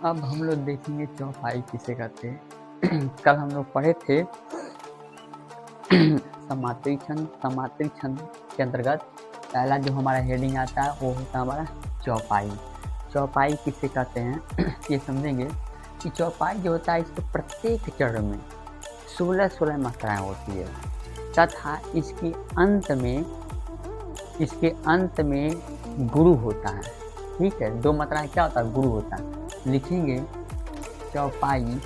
अब हम लोग देखेंगे चौपाई किसे कहते हैं। कल हम लोग पढ़े थे समांतरिक छंद। समांतरिक छंद के अंतर्गत पहला जो हमारा हेडिंग आता है वो होता है हमारा चौपाई। चौपाई किसे कहते हैं ये समझेंगे कि चौपाई जो होता है इसके प्रत्येक चरण में 16 मात्राएं होती है तथा इसके अंत में गुरु होता है। ठीक है, 2 मात्राएं क्या होता है, गुरु होता है। लिखेंगे चौपाई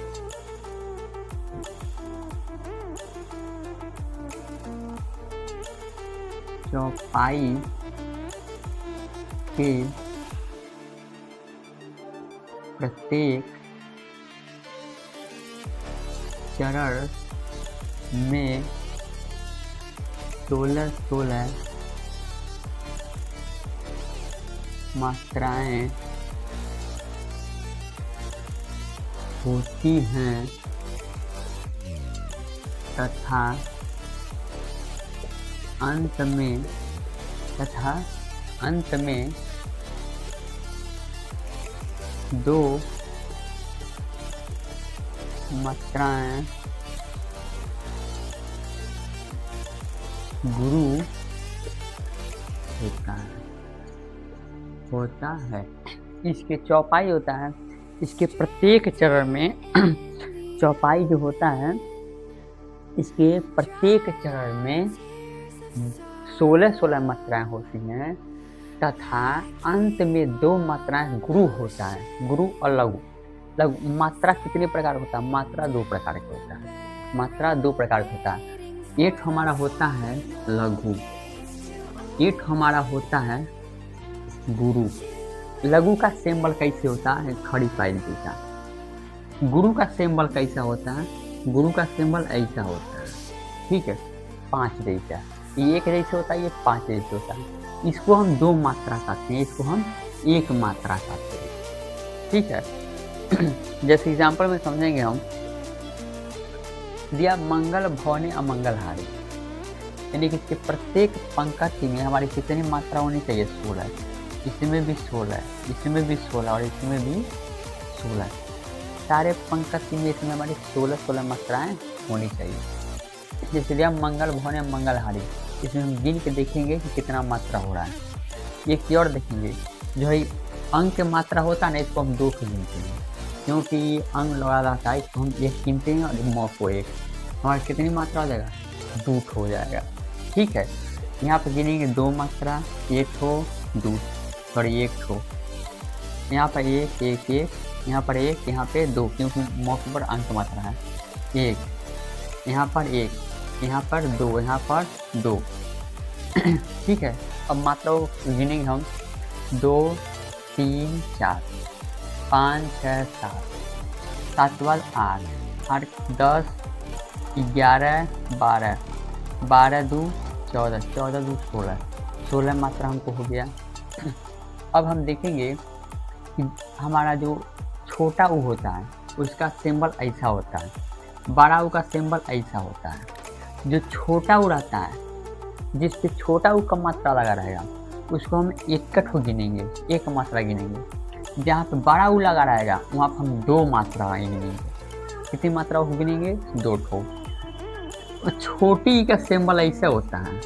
के प्रत्येक चरण में 16 मात्राएं होती हैं तथा अंत में 2 मात्राएं गुरु होता है। इसके चौपाई होता है, इसके प्रत्येक चरण में चौपाई जो होता है इसके प्रत्येक चरण में 16 मात्राएं होती हैं तथा अंत में 2 मात्राएं गुरु होता है। गुरु और लघु। लघु मात्रा कितने प्रकार होता है, मात्रा 2 प्रकार का होता है। मात्रा 2 प्रकार का होता है। एक हमारा होता है लघु, एक हमारा होता है गुरु। लघु का सिंबल कैसे होता है, खड़ी फाइल जैसा। गुरु का सिंबल कैसा होता है, गुरु का सिंबल ऐसा होता है। ठीक है, 5 जैसा। ये 1 जैसे होता है, ये 5 जैसे होता है। इसको हम 2 मात्रा कहते हैं, इसको हम 1 मात्रा कहते हैं। ठीक है, जैसे एग्जाम्पल में समझेंगे हम, दिया मंगल भवने अमंगल हारी, यानी कि इसके प्रत्येक पंक्ति में हमारी कितनी मात्रा होनी चाहिए, 16। इसमें भी 16, इसमें भी 16 और इसमें भी 16। सारे पंक्ति में इसमें हमारी 16 मात्राएं होनी चाहिए। जैसे दिया मंगल भवने मंगल हारी, इसमें हम गिन के देखेंगे कि कितना मात्रा हो रहा है। एक और देखेंगे, जो है अंक मात्रा होता है ना, इसको हम 2 को गिनते हैं क्योंकि अंग लगा रहता है। इसको हम 1 गिनते हैं और मौ को 1, हमारा कितनी मात्रा हो जाएगा, 2 हो जाएगा। ठीक है, यहाँ पर गिनेंगे 2 मात्रा, 1 हो 2 और 1 हो, यहाँ पर 1 1 1, यहाँ पर 1, यहाँ पे 2 क्योंकि मौ पर अंक मात्रा है। 1 यहाँ पर 1, यहाँ पर 2, यहाँ पर 2। ठीक है, अब मात्रा गिनेंगे हम 2 3 4 5 6 7, 7 के बाद 8 10 11 12 12 2 14 14 2 16 मात्रा हमको हो गया। अब हम देखेंगे कि हमारा जो छोटा ऊ होता है उसका सिंबल ऐसा होता है, बड़ा ऊ का सिंबल ऐसा होता है। जो छोटा ऊ रहता है, जिस पे छोटा ऊ का मात्रा लगा रहेगा, उसको हम 1 गिनेंगे, 1 मात्रा गिनेंगे। जहाँ पे बड़ा ऊ लगा रहेगा वहाँ पर हम 2 मात्रा गिनेंगे। कितनी मात्रा गिनेंगे, 2 ठो। छोटी का सिंबल ऐसा होता है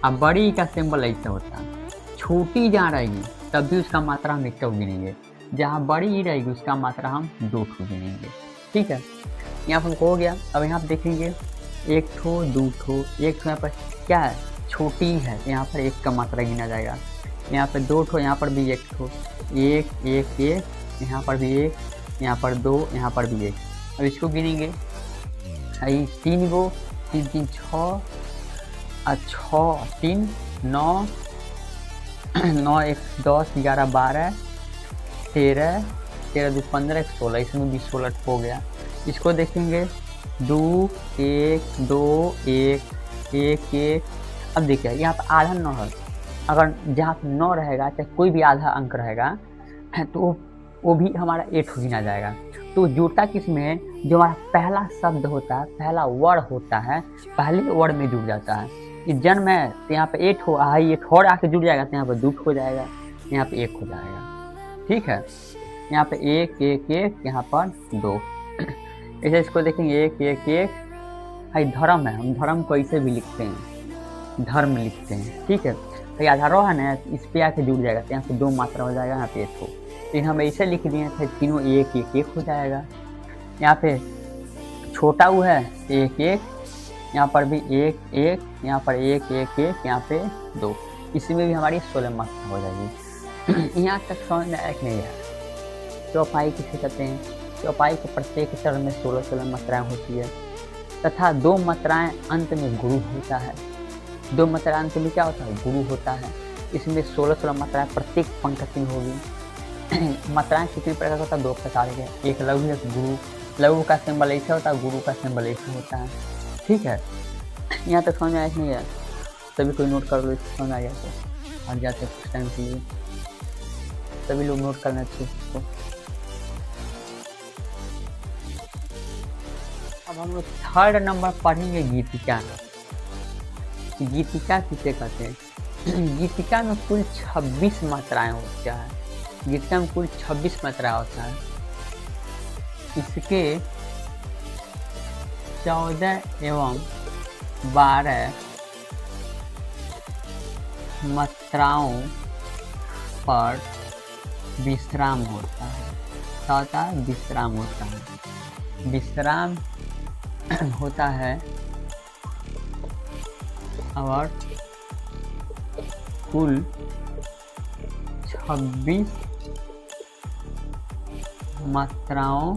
और बड़ी का सिंबल ऐसा होता है। छोटी जहाँ रहेगी तब भी उसका मात्रा हम 1 गिनेंगे, जहाँ बड़ी रहेगी उसका मात्रा हम 2 गिनेंगे। ठीक है, यहाँ पर हो गया। अब यहाँ पर देखेंगे 1 ठो 2 ठो, 1 ठो यहाँ पर क्या है, छोटी है, यहाँ पर 1 का मात्रा गिना जाएगा। यहाँ पर 2 ठो, यहाँ पर भी 1 ठो, 1 1 1, यहाँ पर भी 1, यहाँ पर 2, यहाँ पर भी 1। अब इसको गिनेंगे 3 गो, 3 3 6 6 3 9 9 1 10 11 12 13 13 2 15 16, इसमें भी 16 हो गया। इसको देखेंगे 2 1 2 1 1 1। अब देखिए यहाँ पर आधा 9 है, अगर जहाँ पर 9 रहेगा चाहे कोई भी आधा अंक रहेगा तो वो भी हमारा 8 गिना जाएगा। तो जुड़ता किसमें है, जो हमारा पहला शब्द होता है, पहला वर्ड होता है, पहले वर्ड में जुड़ जाता है। इस जन्म है तो यहाँ पे 8 हो, ये 4 आके जुड़ जाएगा तो यहाँ पर 2 हो जाएगा, यहाँ पे 1 हो जाएगा। ठीक है, यहाँ पे एक एक एक, यहाँ पर दो। ऐसे इसको देखेंगे एक एक एक, भाई धर्म है, हम धर्म को ऐसे भी लिखते हैं, धर्म लिखते हैं, ठीक है। तो आधा रो है ना, इस पे आके जुड़ जाएगा, तो यहाँ पे दो मात्रा हो जाएगा, यहाँ पे एक हो, लेकिन हम ऐसे लिख दिए थे तीनों एक एक एक हो जाएगा। यहाँ पे छोटा वो है एक एक, यहाँ पर भी एक एक, यहाँ पर एक एक एक, यहाँ पे दो, इसमें भी हमारी 16 मात्रा हो जाएगी। यहाँ तक समझ में आया कि नहीं है? चौपाई किसे कहते हैं? चौपाई के प्रत्येक चरण में 16 मात्राएं होती है, तथा दो मात्राएं अंत में गुरु होता है। दो मात्रा अंत में क्या होता है? गुरु होता है। इसमें 16 मात्राएं प्रत्येक पंक्ति में होगी। मात्राएं कितनी प्रकार का होता है? दो प्रकार के, एक लघु एक गुरु। लघु का सिंबल ऐसा होता है, गुरु का सिंबल ऐसा होता है, ठीक है। यहाँ तक समझ में आया नहीं है? सभी कोई नोट कर लो, समझ आ गया तो आगे जाते कुछ टाइम के लिए सभी लोग नोट करना चाहिए इसको। अब हम लोग थर्ड नंबर पढ़ेंगे गीतिका। गीतिका किसे कहते हैं? गीतिका में कुल 26 मात्राएं होती है। गीतिका में कुल 26 मात्राएं होता है। इसके 14 एवं 12 मात्राओं पर विश्राम होता है। क्या होता है? विश्राम होता है। विश्राम होता है और कुल 26 मात्राओं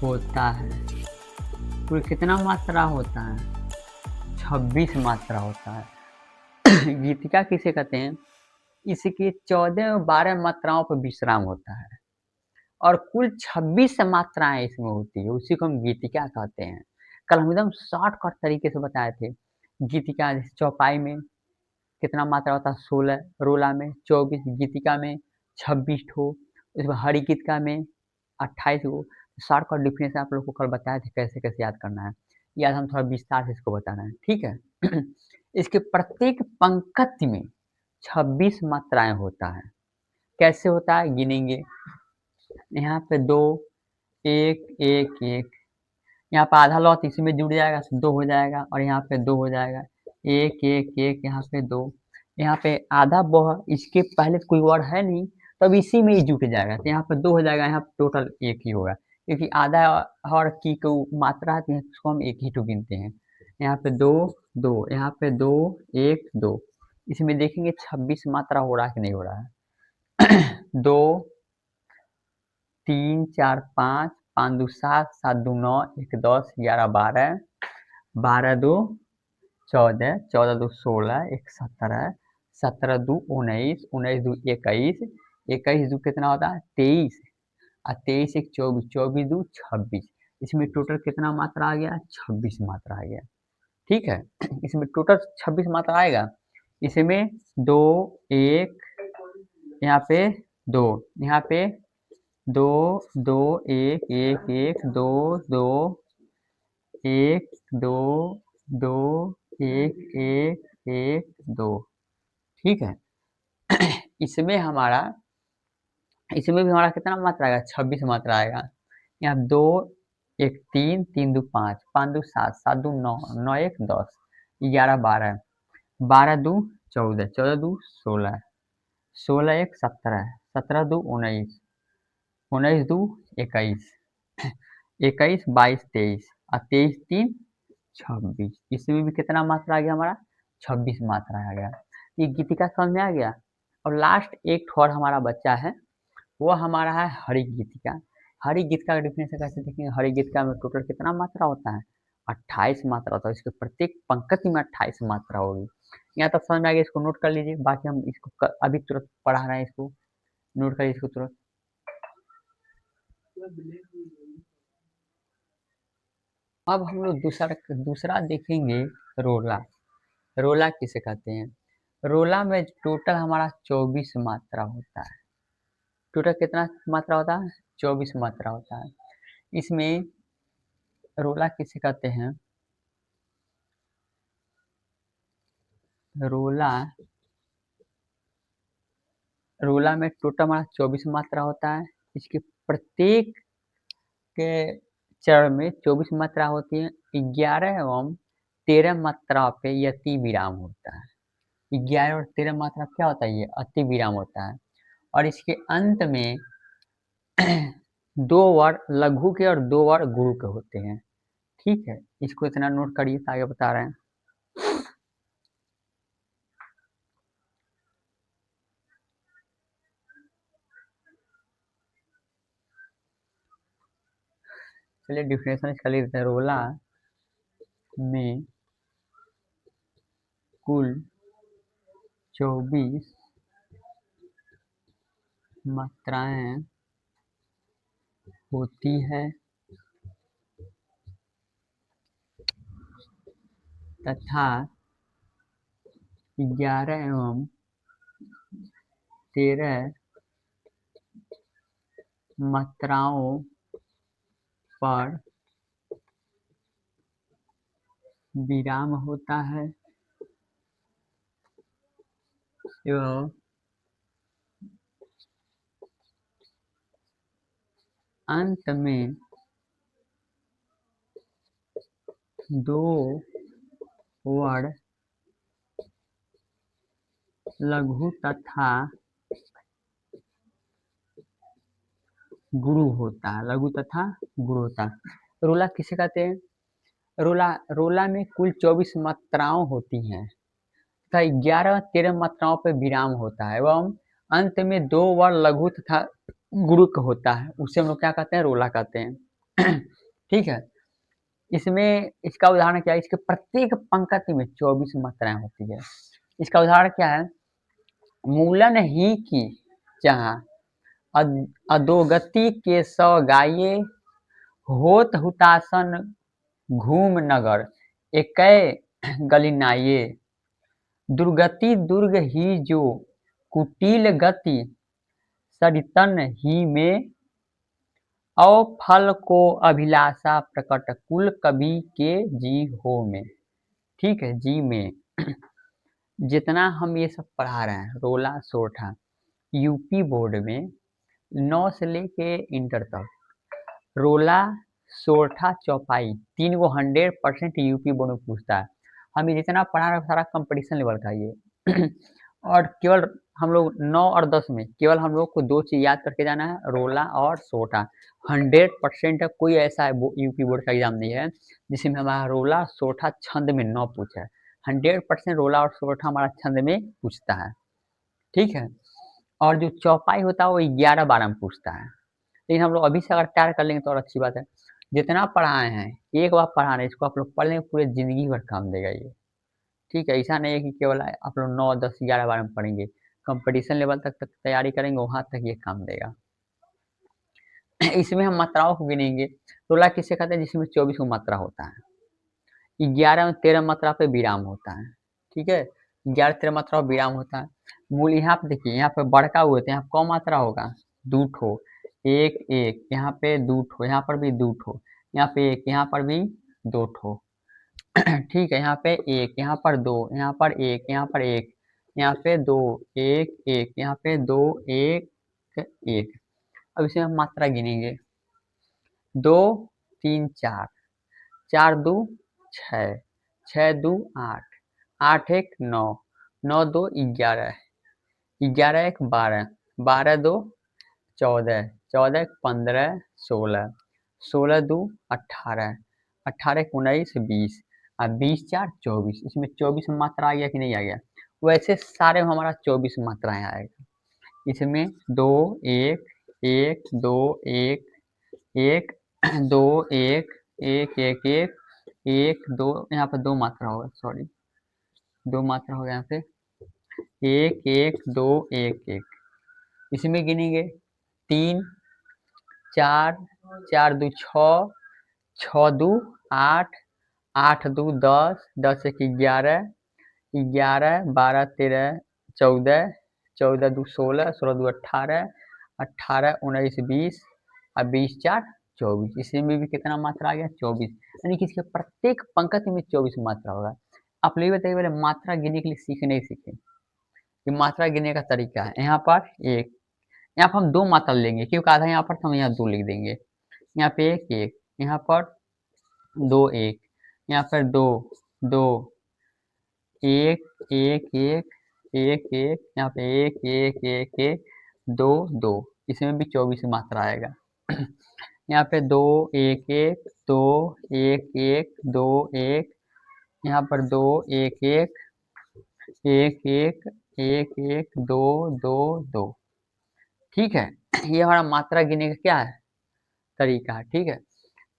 होता है। कुल कितना मात्रा होता है? 26 मात्रा होता है। गीतिका किसे कहते हैं? इसकी 14 और 12 मात्राओं पर विश्राम होता है और कुल 26 मात्राएं इसमें होती है, उसी को हम गीतिका कहते हैं। कल हम एकदम शॉर्टकट तरीके से बताए थे। गीतिका जैसे चौपाई में कितना मात्रा होता है? 16, रोला में 24, गीतिका में 26 ठो, इसमें हरि गीतिका में 28 गो। शॉर्टकट डिफिनेशन आप लोग को कल बताए थे कैसे कैसे याद करना है। याद हम थोड़ा विस्तार से इसको बता रहे हैं, ठीक है। इसके प्रत्येक पंक्ति में 26 मात्राएं होता है। कैसे होता है गिनेंगे। यहाँ पे दो, एक एक एक, यहाँ पे आधा लॉट इसी में जुड़ जाएगा, दो हो जाएगा, और यहाँ पे दो हो जाएगा, एक एक एक, यहाँ पे दो, यहाँ पे आधा बह इसके पहले कोई वर्ड है नहीं, तब इसी में ही जुट जाएगा, तो यहाँ पे दो हो जाएगा, यहाँ पे टोटल एक ही होगा, क्योंकि आधा हर की को मात्रा है, उसको हम एक ही तो गिनते हैं। यहाँ पे दो दो, यहाँ पे दो एक दो, इसमें देखेंगे 26 मात्रा हो रहा है कि नहीं हो रहा है। दो, तीन, चार, पाँच, पाँच दो सात, सात दो नौ, एक 10, 11 12, 12 दो 14, 14 दो 16, एक 17, 17 दो 19, 19 दो 21, 21 दो कितना होता है? 23, और 23 एक 24, 24 दो 26। इसमें टोटल कितना मात्रा आ गया? 26 मात्रा आ गया, ठीक है। इसमें टोटल 26 मात्रा आएगा। इसमें दो एक, यहाँ पे दो, यहाँ पे दो दो एक एक एक, दो दो एक दो दो एक एक एक दो, ठीक है। इसमें हमारा इसमें भी हमारा कितना मात्रा आएगा? 26 मात्रा आएगा। यहाँ दो एक तीन, तीन दो पाँच, पाँच दो सात, सात दो नौ, नौ एक 10, 11 12, 12 दो 14, 14 दो 16, 16 एक 17, 17 दो 19, 19 दो 21, 21 22 23, और 23 3 26। इसमें भी कितना मात्रा आ गया हमारा? 26 मात्रा आ गया। ये गीतिका समझ में आ गया। और लास्ट एक और हमारा बच्चा है, वो हमारा है हरि गीतिका। हरि गीतिका का डिफिनेशन कैसे देखेंगे? हरि गीतिका में टोटल कितना मात्रा होता है? 28 मात्रा होता है। इसके प्रत्येक पंक्ति में 28 मात्रा होगी। यहाँ तक समझ में आ गया, इसको नोट कर लीजिए। बाकी हम इसको अभी तुरंत पढ़ा रहे हैं, इसको नोट करिए इसको तुरंत। अब हम लोग दूसरा देखेंगे रोला। रोला किसे कहते हैं? रोला में टोटल हमारा 24 मात्रा होता है। टोटल कितना मात्रा होता है? 24 मात्रा होता है। इसमें रोला किसे कहते हैं? रोला रोला में टोटल हमारा 24 मात्रा होता है। इसके प्रत्येक के चरण में 24 मात्रा होती है। 11 एवं 13 मात्रा पे यति विराम होता है। 11 और 13 मात्रा क्या होता है? ये अति विराम होता है। और इसके अंत में 2 वर्ड लघु के और 2 वर्ड गुरु के होते हैं। ठीक है, इसको इतना नोट करिए, आगे बता रहे हैं। चलिए डिफिनेशन इसका लिख देते हैं। रोला में कुल 24 मात्राएं होती है तथा 11 एवं 13 मात्राओं पर विराम होता है एवं अंत में 2 वर्ड लघु तथा गुरु होता है। लघु तथा गुरु होता है। रोला किसे कहते हैं? रोला में कुल 24 मात्राओं होती हैं तथा 11-13 मात्राओं पर विराम होता है एवं अंत में 2 वर्ड लघु तथा गुरु का होता है। उसे हम लोग क्या कहते हैं? रोला कहते हैं। ठीक है, इसमें इसका उदाहरण क्या है? इसके प्रत्येक पंक्ति में 24 मात्राएं होती है। इसका उदाहरण क्या है? मूलन ही की जहाँ अधोगति के सौ गाये, होत हुतासन घूम नगर एकै गलिनाये। दुर्गति दुर्ग ही जो कुटिल गति, सरितन ही में औ फल को अभिलाषा प्रकट कुल कवि के जी हो में। ठीक है, जी में। जितना हम ये सब पढ़ा रहे हैं रोला सोरठा, यूपी बोर्ड में 9 से लेके इंटर तक रोला सोरठा चौपाई 3 को 100% यूपी बोर्ड में पूछता है। हम ये जितना पढ़ा रहे हैं सारा कंपटीशन लेवल का ये। और केवल हम लोग 9 और 10 में केवल हम लोग को 2 चीज याद करके जाना है, रोला और सोरठा। 100% कोई ऐसा यूपी बोर्ड का एग्जाम नहीं है जिसमें हमारा रोला सोरठा छंद में 9 पूछा है। 100% रोला और सोरठा हमारा छंद में पूछता है। ठीक है, और जो चौपाई होता है वो 11-12 में पूछता है। लेकिन हम लोग अभी से अगर तैयार कर लेंगे तो और अच्छी बात है। जितना पढ़ाए हैं एक बार पढ़ा रहे, इसको आप लोग पढ़ लेंगे, पूरे जिंदगी भर काम देगा ये। ठीक है, ऐसा नहीं है कि केवल आप लोग 9, 10, 11 बार में पढ़ेंगे। कंपटीशन लेवल तक तैयारी करेंगे, वहां तक ये काम देगा। इसमें हम मात्राओं को गिनेंगे। रोला किसे कहते हैं? जिसमें 24 को मात्रा होता है। 11 और 13 मात्रा पे विराम होता है। ठीक है, 11-13 मात्रा विराम होता है। मूल यहाँ पे देखिए, यहाँ पे बड़का हुए तो यहाँ कौन मात्रा होगा? 2 ठो, 1 1, यहाँ पे 2 ठो, यहाँ पर भी 2 ठो, यहाँ पे 1, यहाँ पर भी 2 ठो। ठीक है, यहाँ पे 1, यहाँ पर 2, यहाँ पर 1, यहाँ पर 1, यहाँ पे 2 1 1, यहाँ पे 2 1 1। अब इसे हम मात्रा गिनेंगे। 2 3 4, 4 2 6, 6 2 8, 8 1 9, 9 2 11, 11 1 12, 12 2 14, 14 1 15, 16, 16 2 18, 18 1 19 20 और 20 4 24। इसमें 24 मात्रा आ गया कि नहीं आ गया? वैसे सारे में हमारा 24 मात्राएं आएगा। इसमें 2 1 1 2 1 1 2 1 1 1 1 1 2, यहाँ पर 2 मात्रा होगा, सॉरी 2 मात्रा होगा यहाँ पे। 1 1 2 1 1। इसमें गिनेंगे 3 4, 4 2 6, 6 2 8, 8 2 10, 10 1 11, 11 12 13 14, 14 2 16, 16 2 18, 18 19 20 और 20 4 24। इसमें भी कितना मात्रा आ गया? 24। यानी कि इसके प्रत्येक पंक्ति में 24 मात्रा होगा। आप लोग बताइए, पहले मात्रा गिनने के लिए सीखे नहीं सीखे? ये मात्रा गिनने का तरीका है। यहाँ पर 1, यहाँ पर हम 2 मात्रा लेंगे क्योंकि आधा यहाँ पर था, हम यहाँ 2 लिख देंगे। यहाँ पे 1, 1, यहाँ पर 2, 1, यहाँ पर 2, 2, 1, 1, 1, 1, 1, यहाँ पे 1, 1, 1, 1, 2, 2, इसमें भी 24 मात्रा आएगा। यहाँ पे 2, 1, 1, 2, 1, 1, 2, 1, यहाँ पर 2, 1, 1, 1, 1, 1, 1, 2, 2, 2। ठीक है, ये हमारा मात्रा गिनने का क्या है, तरीका है। ठीक है,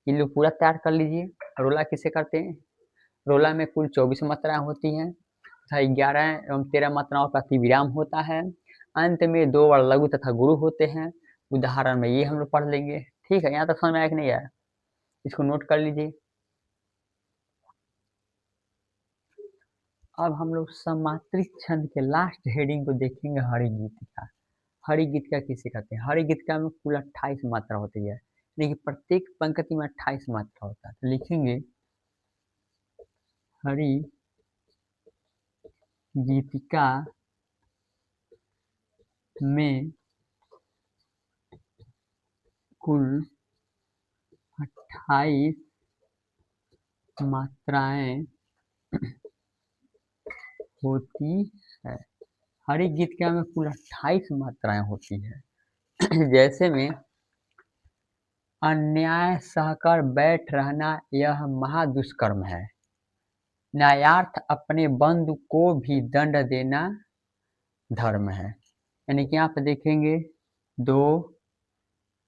ये लोग पूरा तैयार कर लीजिए। रोला किसे करते हैं, रोला में कुल 24 मात्राएं होती हैं तथा 11 एवं 13 मात्राओं का अतिविराम होता है। अंत में 2 बार लघु तथा गुरु होते हैं। उदाहरण में ये हम लोग पढ़ लेंगे। ठीक है, यहाँ तक समझ में आया कि नहीं आया, इसको नोट कर लीजिए। अब हम लोग समात्रिक छंद के लास्ट हेडिंग को देखेंगे, हरिगीतिका। हरिगीतिका किसे कहते हैं, हरिगीतिका में कुल 28 मात्रा होती है, लेकिन प्रत्येक पंक्ति में 28 मात्रा होता है। तो लिखेंगे हरिगीतिका में कुल 28 मात्राएं होती है। हरिगीतिका में कुल 28 मात्राएं होती है। जैसे में अन्याय सहकर बैठ रहना यह महादुष्कर्म है। न्यायार्थ अपने बंधु को भी दंड देना धर्म है। यानी कि यहाँ पे देखेंगे 2,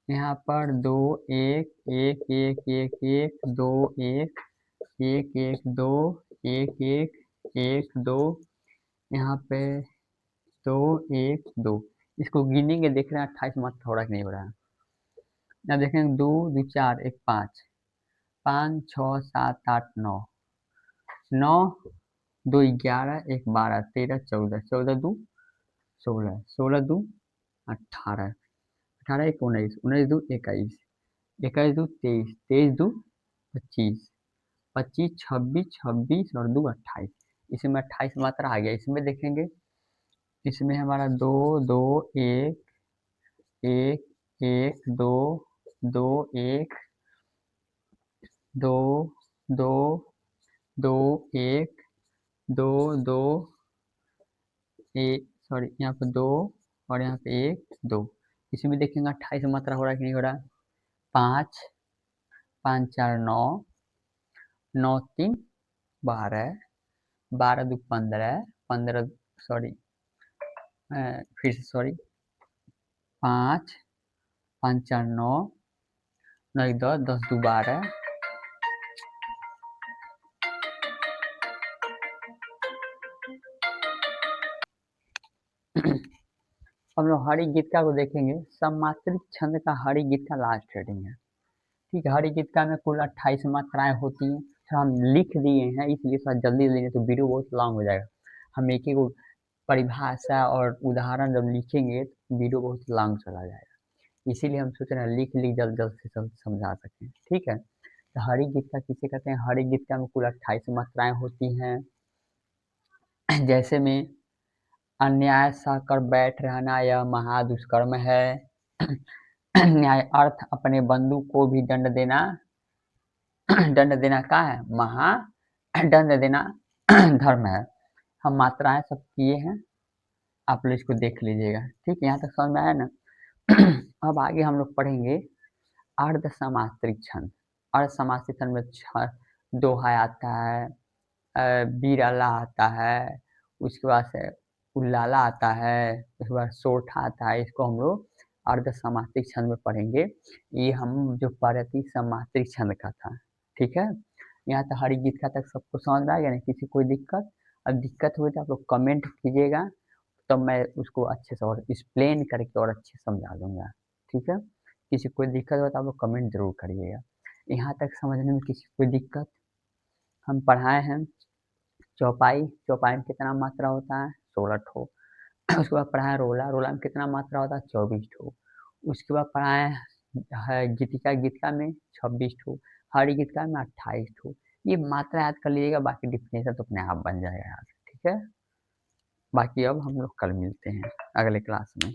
यहाँ पर 2, 1, 1, 1, 1, 1, 2, 1, 1, 1, 2, 1, 1, 1, 2, यहाँ पे 2, 1, 2। इसको गिनेंगे, देख रहे हैं 28 मात्रा हो रहा है कि नहीं हो रहा है। यहाँ देखेंगे 2, 2, 4, 1, 5, 5, 6, 7, 8, 9, 9, 2, 11, 1, 12, 13, 14, 14, 2, 16, 16, 2, 18, 18, 1, 19, 19, 2, 21, 21, 2, 23, 23, 2, 25, 25, 26, 26 और 2, 28। इसमें 28 मात्रा आ गया। इसमें देखेंगे, इसमें हमारा 2, 2, 1, 1, 1, 2, 2, 1, 2, 2, 2, 1, 2, 2, 1, सॉरी यहाँ पे 2 और यहाँ पे 1, 2। इसमें देखेंगे 28 मात्रा हो रहा है कि नहीं हो रहा। 5, 5, 4, 9, 9, 3, 12, 12, 2, 15, 15, सॉरी फिर से सॉरी 5, 5, 4, 9, 9, 10, 10, 2, 12, हम लोग हरिगीतिका को देखेंगे। समात्रिक छंद का हरिगीतिका लास्ट हेडिंग है। ठीक है, हरिगीतिका में कुल 28 मात्राएं होती हैं। तो हम लिख दिए हैं, इसलिए थोड़ा जल्दी लेंगे तो वीडियो बहुत लॉन्ग हो जाएगा। हम एक एक परिभाषा और उदाहरण जब लिखेंगे तो वीडियो बहुत लॉन्ग चला जाएगा। इसीलिए हम सोच रहे हैं लिख जल्द जल्द से समझा सकें। ठीक है, तो हरिगीतिका किसे कहते हैं, हरिगीतिका में कुल 28 मात्राएं होती हैं। जैसे में अन्याय सहकर बैठ रहना यह महादुष्कर्म है। न्याय अर्थ अपने बंधु को भी दंड देना, दंड देना क्या है, दंड देना धर्म है। हम मात्राएं सब किए हैं, आप लोग इसको देख लीजिएगा। ठीक है, यहाँ तक समझ में आया ना। अब आगे हम लोग पढ़ेंगे अर्ध समात्रिक छंद। अर्ध समात्रिक छंद में दोहा आता है, बीराला आता है, उसके बाद से उल्लाला आता है, उसके बाद सोठा आता है। इसको हम लोग अर्ध समात्रिक छंद में पढ़ेंगे। ये हम जो पढ़े थे समात्रिक छंद का था। ठीक है, यहाँ तक हरिगीतिका तक सबको समझ में आ गया ना, किसी कोई दिक्कत। अब दिक्कत हुई तो आप लोग कमेंट कीजिएगा, तब मैं उसको अच्छे से और एक्सप्लेन करके और अच्छे समझा दूंगा। ठीक है, किसी कोई दिक्कत हो तो आप लोग कमेंट जरूर करिएगा। यहाँ तक समझने में किसी कोई दिक्कत, हम पढ़ाए हैं चौपाई। चौपाई में कितना मात्रा होता है, 16 ठो। उसके बाद पढ़ाए रोला। रोला में कितना मात्रा होता है, 24 ठो। उसके बाद पढ़ाए है गीतिका। गीतिका में 26 ठो। हरिगीतिका में 28 ठो। ये मात्रा याद कर लीजिएगा, बाकी डिफिनेशन तो अपने आप बन जाएगा यार। ठीक है। बाकी अब हम लोग कल मिलते हैं अगले क्लास में।